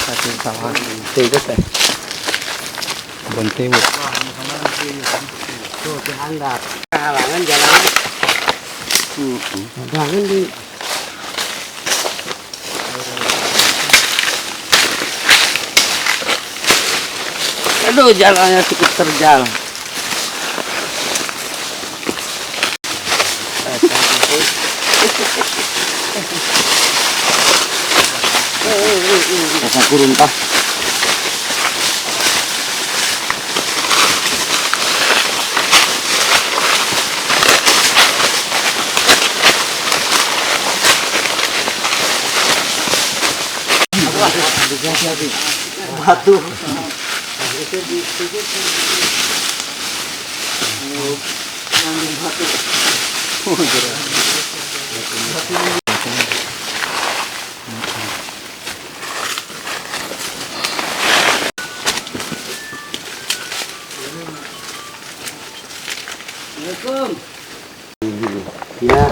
Satu sawah. Itu teh. Bantu. Tuh dihandap. Halangan jalan. Jangan di. Aduh, jalannya cukup terjal. Rasa kurun pak. Batu. Assalamualaikum. Ya.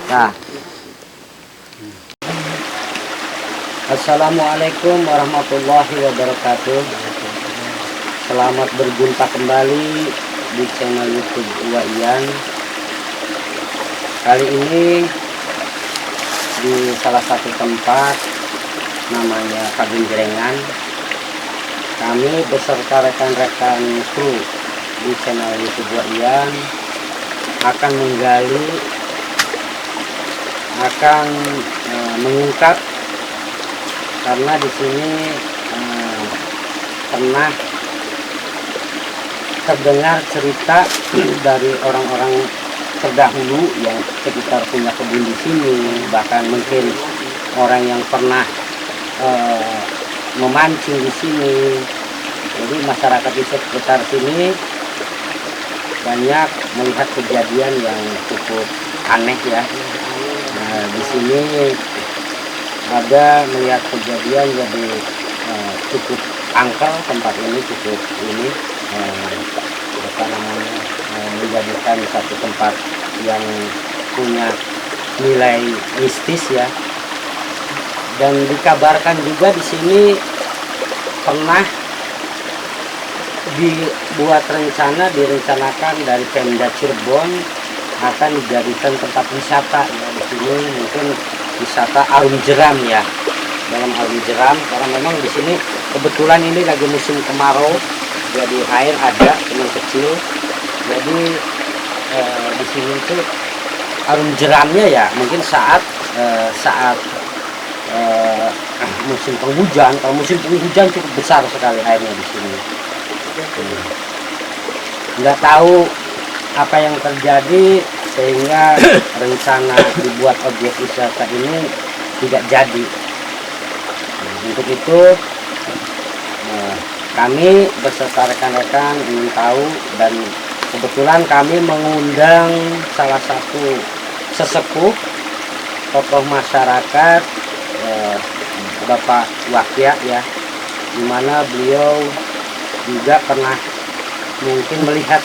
Nah. Assalamualaikum warahmatullahi wabarakatuh. Selamat berjumpa kembali di channel YouTube Uwaian. Kali ini di salah satu tempat namanya Kagenjrengan, kami beserta rekan-rekan kru di channel YouTube Uwaian akan menggali, akan mengungkap, karena di sini pernah terdengar cerita dari orang-orang terdahulu yang sekitar punya kebun di sini, bahkan mungkin orang yang pernah memancing di sini. Jadi masyarakat di sekitar sini banyak melihat kejadian yang cukup aneh ya. Nah, di sini ada melihat kejadian jadi cukup angker, tempat ini cukup ini apa namanya menjadikan satu tempat yang punya nilai mistis ya. Dan dikabarkan juga di sini pernah direncanakan dari Pemda Cirebon akan dijadikan tempat wisata ya. Di sini mungkin wisata arum jeram ya, dalam arum jeram, karena memang di sini kebetulan ini lagi musim kemarau, jadi air ada cuman kecil. Jadi di sini itu arum jeramnya ya mungkin saat musim penghujan. Kalau musim penghujan cukup besar sekali airnya di sini. Nggak tahu apa yang terjadi sehingga rencana dibuat objek wisata ini tidak jadi. Untuk itu kami beserta rekan-rekan ingin tahu, dan kebetulan kami mengundang salah satu sesepuh tokoh masyarakat, Bapak Wakya ya, dimana beliau juga pernah mungkin melihat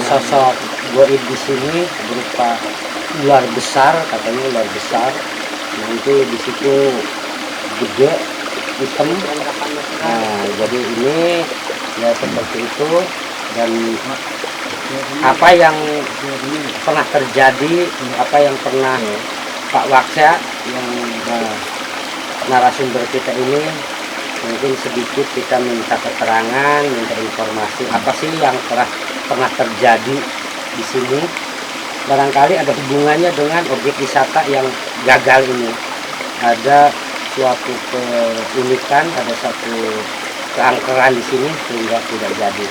sosok goib di sini berupa ular besar, katanya ular besar. Nanti di situ gede, hitam. Nah, jadi ini ya seperti itu. Dan apa yang pernah terjadi, apa yang pernah Pak Wakya yang narasumber kita ini, mungkin sedikit kita minta keterangan, minta informasi apa sih yang pernah terjadi di sini. Barangkali ada hubungannya dengan objek wisata yang gagal ini. Ada suatu keunikan, ada satu keangkeran di sini sehingga tidak jadi.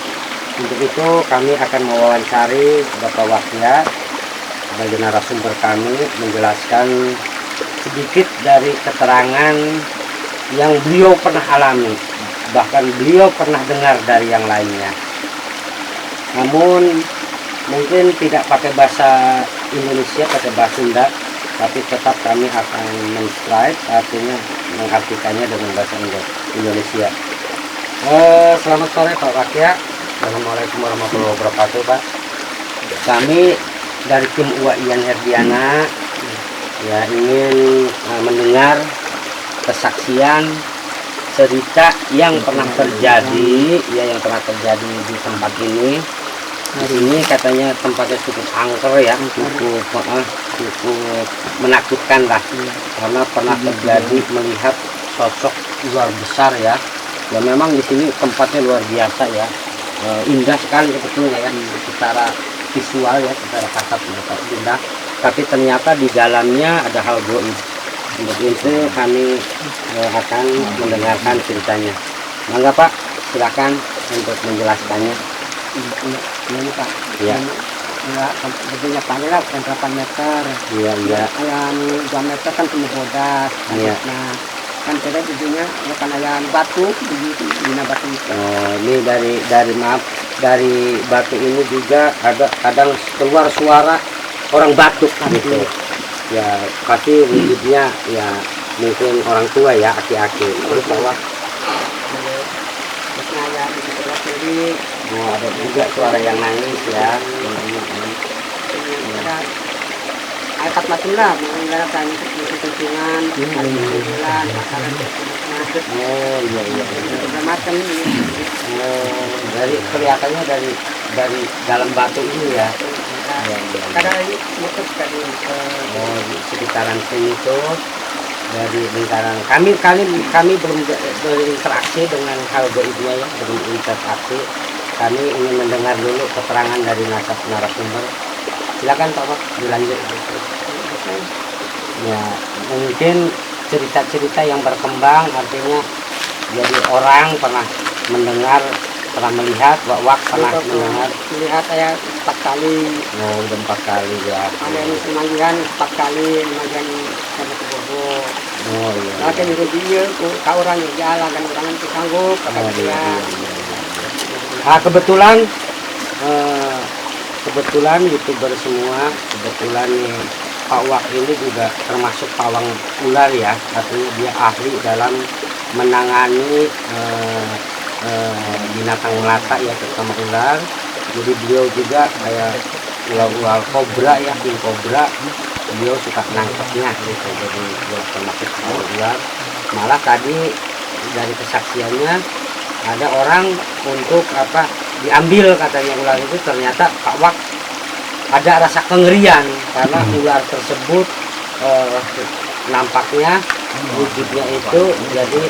Untuk itu kami akan mewawancari Bapak Wakya sebagai narasumber kami, menjelaskan sedikit dari keterangan yang beliau pernah alami, bahkan beliau pernah dengar dari yang lainnya. Namun mungkin tidak pakai bahasa Indonesia, pakai bahasa Sunda, tapi tetap kami akan men-translate, artinya mengartikannya dengan bahasa Indonesia. Selamat sore Pak Wakya. Assalamualaikum warahmatullahi wabarakatuh Pak. Kami dari tim Uwaian Herdiana ya ingin mendengar kesaksian cerita yang pernah terjadi yang pernah terjadi di tempat ini. Di sini katanya tempatnya cukup angker ya, cukup menakutkan lah, karena pernah terjadi melihat sosok luar besar ya. Ya memang di sini tempatnya luar biasa ya, indah sekali sebetulnya ya, secara visual ya, secara kasat mata indah. Tapi ternyata di dalamnya ada hal gaib. Untuk itu kami akan mendengarkan ceritanya. Mangga Pak, silakan untuk menjelaskannya. Ini Pak, Ya. ya gedenya panjang lah, kan 8 meter. Iya, iya. Yang 2 meter kan penuh bodas. Iya. Nah, kan kita gedenya ya kan ayam batu, bina batu itu. Ini dari batu ini juga ada kadang keluar suara orang batuk gitu. Ya pasti wujudnya ya mungkin orang tua ya, aki-aki. Terus bahwa Terusnya ya di sebelah kiri ada juga suara yang nangis ya. ada iPad macam lah, mengenai kan kepentingan, bulan, makanan, masuk, Oh iya iya. segala macam ini. Dari kelihatannya dari dalam batu ini ya. Kadang ini mutus dari Oh di sekitaran sini tuh, dari lingkaran kami belum berinteraksi dengan hal gaibnya ya, belum interaksi. Kami ingin mendengar dulu keterangan dari narasumber. Silakan Pak, dilanjut. Ya mungkin cerita-cerita yang berkembang, artinya jadi orang pernah mendengar, pernah melihat, wak pernah mendengar. melihat saya 4 kali, Oh udah 4 kali ya. ada yang semanggiran 4 kali, semanggiran sama kebobo. Oh iya. Nah, kan juga dia, kau orang yang jalan dan orang itu sanggup, kata Oh, dia. Kebetulan YouTuber semua, kebetulan nih Pak Wak ini juga termasuk pawang ular ya, artinya dia ahli dalam menangani binatang melata ya, terutama ular. Jadi beliau juga kayak ular kobra ya, king kobra, beliau suka nangkepnya gitu. Jadi beliau termasuk pawang ular. Malah tadi dari kesaksiannya ada orang untuk diambil katanya ular itu, ternyata Pak Wak ada rasa kengerian karena ular tersebut nampaknya wujudnya itu jadi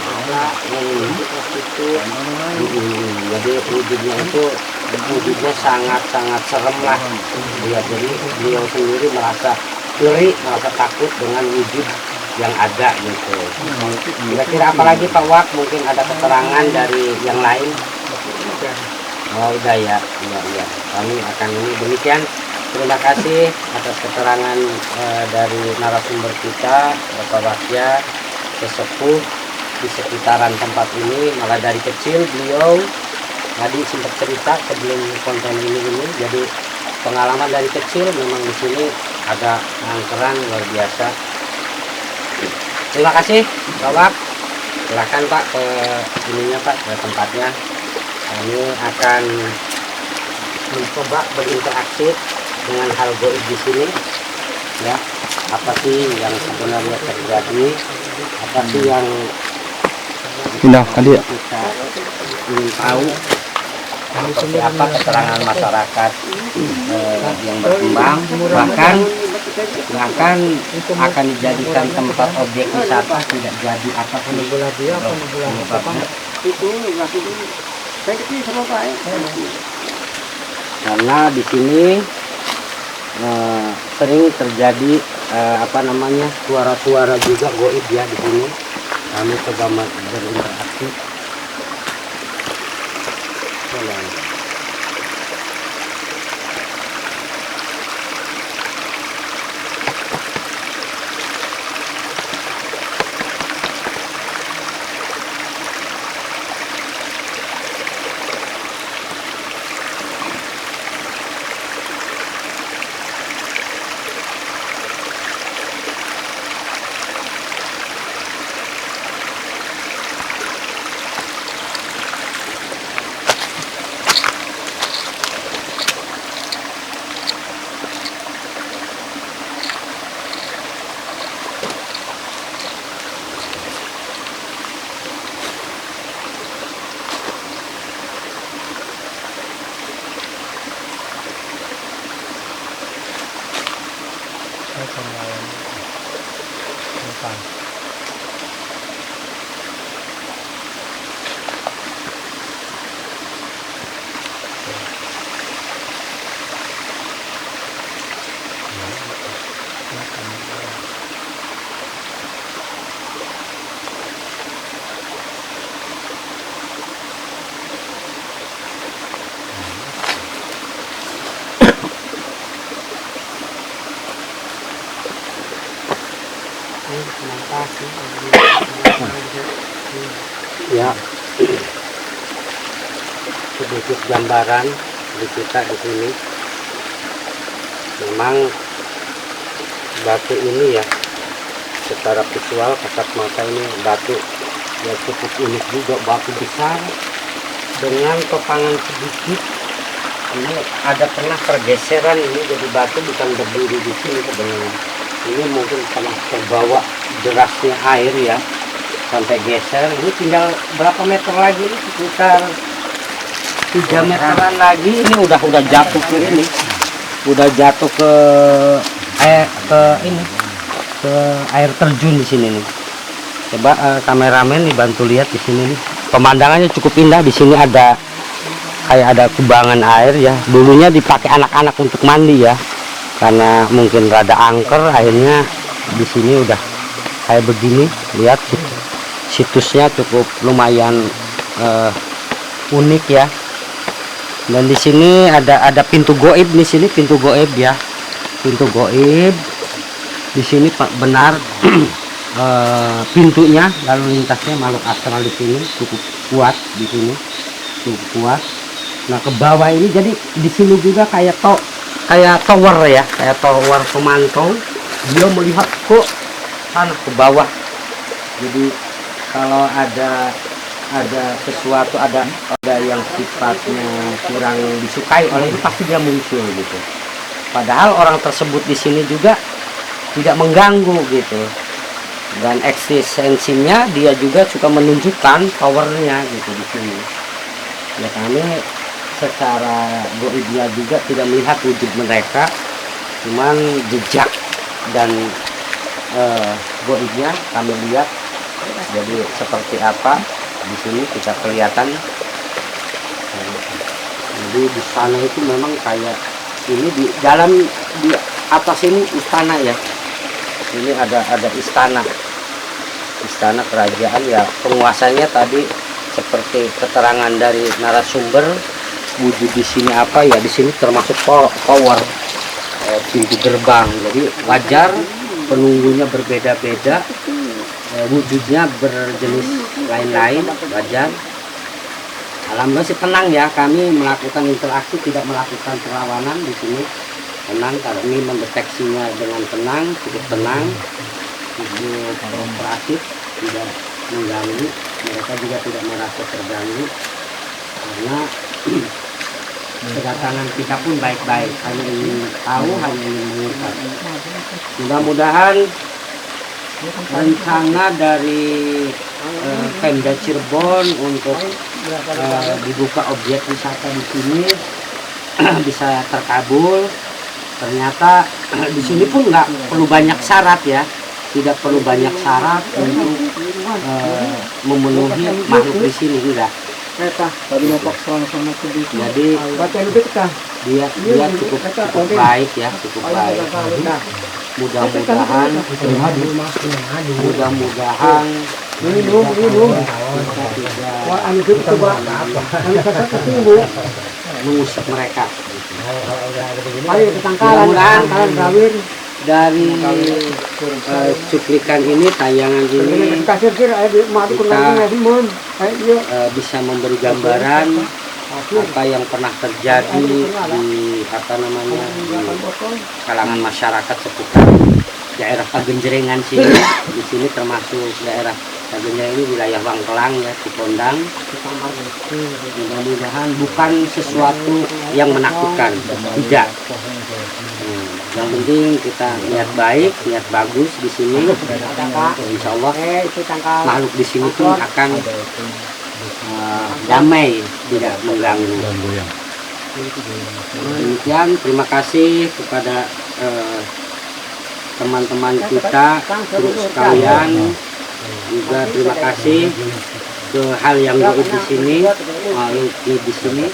wujudnya sangat serem lah ya. Jadi beliau sendiri merasa ngeri, merasa takut dengan wujud yang ada gitu. Kira-kira apa lagi Pak Wak, mungkin ada keterangan dari yang lain? Oh udah ya, iya. Kami akan ini demikian. Terima kasih atas keterangan dari narasumber kita, Bapak Wakya, sesepuh di sekitaran tempat ini. Malah dari kecil beliau tadi sempat cerita sebelum konten ini. Jadi pengalaman dari kecil memang di sini ada angkeran luar biasa. Terima kasih Pak Wak. Silakan Pak ke ininya Pak, ke tempatnya. Kami akan mencoba berinteraksi dengan hal gaib di sini ya. Apa sih yang sebenarnya terjadi, apa sih yang Pindah tadi ya. kita ingin tahu, seperti apa keterangan masyarakat yang berkembang, bahkan akan dijadikan tempat objek wisata, tidak jadi apa pun penyebabnya. Karena di sini sering terjadi suara-suara juga gaib ya di sini. Kami coba berinteraksi. Ya, sedikit gambaran di kita di sini. Memang batu ini ya, secara visual kasat mata ini batu ya cukup unik juga, batu besar dengan topangan sedikit. Ini ada pernah pergeseran ini jadi batu bukan berdiri di sini sebenarnya. Ini mungkin pernah terbawa derasnya air ya sampai geser. Ini tinggal berapa meter lagi, sekitar 3 meteran lagi ini udah jatuh ke ini, udah jatuh ke air terjun di sini nih. Coba kameramen dibantu lihat di sini nih, pemandangannya cukup indah. Di sini ada kayak ada kubangan air ya, dulunya dipakai anak-anak untuk mandi ya, karena mungkin rada angker akhirnya di sini udah kayak begini. Lihat situsnya cukup lumayan unik ya. Dan di sini ada pintu goib di sini, pintu goib ya, pintu goib di sini Pak, benar. Pintunya lalu lintasnya makhluk astral di sini cukup kuat, di sini cukup kuat. Nah ke bawah ini jadi di sini juga kayak tower ya, kayak tower pemantau. Dia melihat kok sana ke bawah. Jadi kalau ada sesuatu, ada yang sifatnya kurang disukai oleh itu pasti dia muncul gitu. Padahal orang tersebut di sini juga tidak mengganggu gitu. Dan eksistensinya dia juga suka menunjukkan powernya gitu di sini. Ya kami secara goibnya juga tidak melihat wujud mereka, cuman jejak dan goibnya kami lihat. Jadi seperti apa di sini kita kelihatan. Jadi di sana itu memang kayak ini di atas ini istana ya. Ini ada istana kerajaan ya. Penguasanya tadi seperti keterangan dari narasumber, wujud di sini apa ya, di sini termasuk tower, pintu gerbang. Jadi wajar penunggunya berbeda-beda, wujudnya berjenis lain-lain, wajar. Alhamdulillah sih tenang ya, kami melakukan interaksi, tidak melakukan perlawanan di sini. Tenang, kami mendeteksinya dengan tenang, cukup tenang, cukup kooperatif, tidak mengganggu. Mereka juga tidak merasa terganggu karena kedatangan kita pun baik-baik, hanya ingin tahu, hanya ingin mengungkap. Mudah-mudahan rencana dari Pemda Cirebon untuk dibuka objek wisata di sini bisa terkabul. Ternyata di sini pun nggak perlu banyak syarat ya, tidak perlu banyak syarat untuk memenuhi makhluk di sini, enggak. Jadi dia cukup baik ya, cukup baik. Mudah-mudahan mengusik mereka. Mudah-mudahan dari cuplikan ini, tayangan ini, kita bisa memberi gambaran apa yang pernah terjadi di kalangan masyarakat seputar daerah Pagenjerengan sini. Di sini termasuk daerah Pagenjerengan ini wilayah Bangkelang ya, Cipondang. Mudah-mudahan bukan sesuatu yang menakutkan, tidak. Yang penting kita niat baik, niat bagus di sini. Insya Allah makhluk di sini pun akan damai, tidak mengganggu. Demikian, terima kasih kepada teman-teman kita terus sekalian. Juga terima kasih ke hal yang goib di sini, di sini.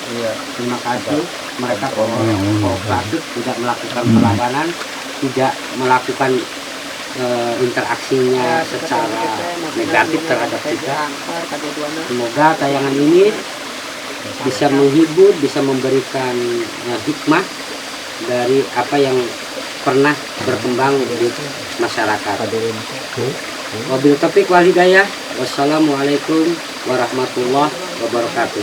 Terima kasih mereka kooperatif, tidak melakukan perlawanan, tidak melakukan interaksinya secara negatif terhadap kita. Semoga tayangan ini bisa menghibur, bisa memberikan hikmah dari apa yang pernah berkembang di masyarakat. Wabil taufiq wal hidayah. Wassalamualaikum warahmatullahi wabarakatuh.